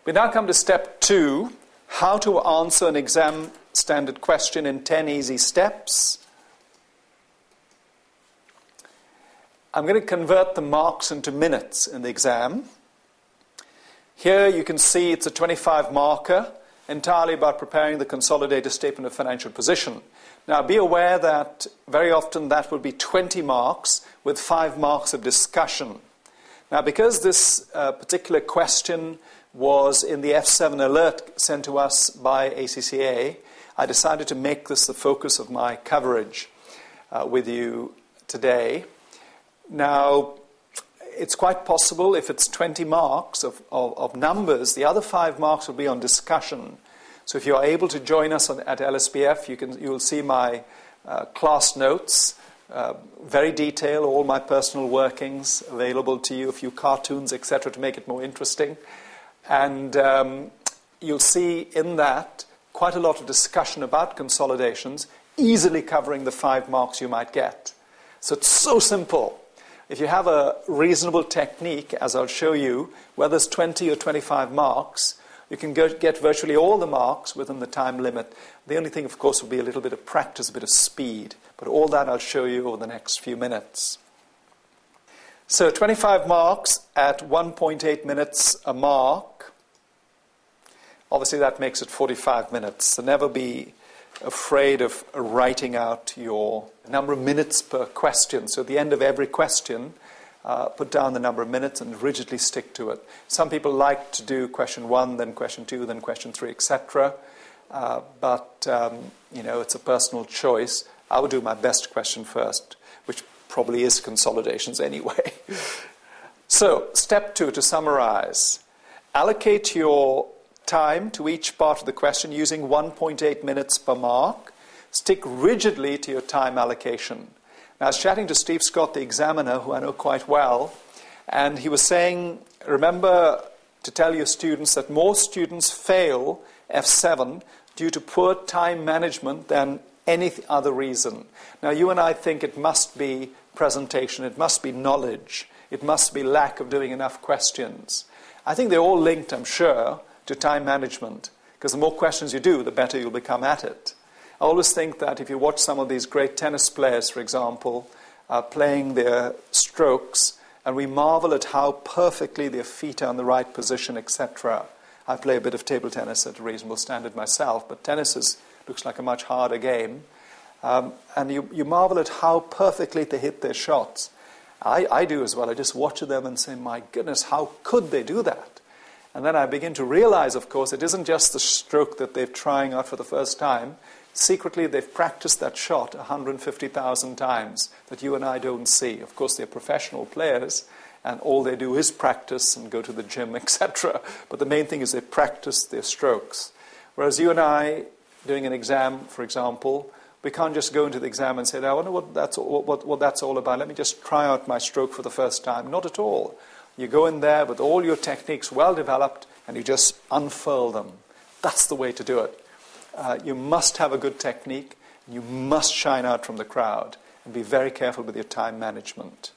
We now come to step 2, how to answer an exam standard question in 10 easy steps. I'm going to convert the marks into minutes in the exam. Here you can see it's a 25 marker, entirely about preparing the consolidated statement of financial position. Now be aware that very often that will be 20 marks with 5 marks of discussion. Now because this particular question was in the F7 alert sent to us by ACCA, I decided to make this the focus of my coverage with you today. Now, it's quite possible if it's 20 marks of numbers, the other 5 marks will be on discussion. So if you are able to join us at Lsbf, you will see my class notes, very detailed, all my personal workings available to you, a few cartoons, etc., to make it more interesting. And you'll see in that quite a lot of discussion about consolidations, easily covering the 5 marks you might get. So it's so simple. If you have a reasonable technique, as I'll show you, whether it's 20 or 25 marks, you can get virtually all the marks within the time limit. The only thing, of course, will be a little bit of practice, a bit of speed. But all that I'll show you over the next few minutes. So 25 marks at 1.8 minutes a mark. Obviously, that makes it 45 minutes. So never be afraid of writing out your number of minutes per question. So at the end of every question, put down the number of minutes and rigidly stick to it. Some people like to do question 1, then question 2, then question 3, etc. But it's a personal choice. I would do my best question first, which probably is consolidations anyway. So, step 2, to summarize. Allocate your time to each part of the question using 1.8 minutes per mark. Stick rigidly to your time allocation. Now, I was chatting to Steve Scott, the examiner, who I know quite well, and he was saying, remember to tell your students that more students fail F7 due to poor time management than any other reason. Now, you and I think it must be presentation, it must be knowledge, it must be lack of doing enough questions. I think they're all linked, I'm sure, to time management, because the more questions you do, the better you'll become at it. I always think that if you watch some of these great tennis players, for example, playing their strokes, and we marvel at how perfectly their feet are in the right position, etc. I play a bit of table tennis at a reasonable standard myself, but tennis looks like a much harder game. And you marvel at how perfectly they hit their shots. I do as well. I just watch them and say, my goodness, how could they do that? And then I begin to realize, of course, it isn't just the stroke that they're trying out for the first time. Secretly, they've practiced that shot 150,000 times that you and I don't see. Of course, they're professional players, and all they do is practice and go to the gym, etc. But the main thing is they practice their strokes. Whereas you and I, doing an exam, for example, we can't just go into the exam and say, I wonder what that's all about. Let me just try out my stroke for the first time. Not at all. You go in there with all your techniques well developed, and you just unfurl them. That's the way to do it. You must have a good technique. You must shine out from the crowd, and be very careful with your time management.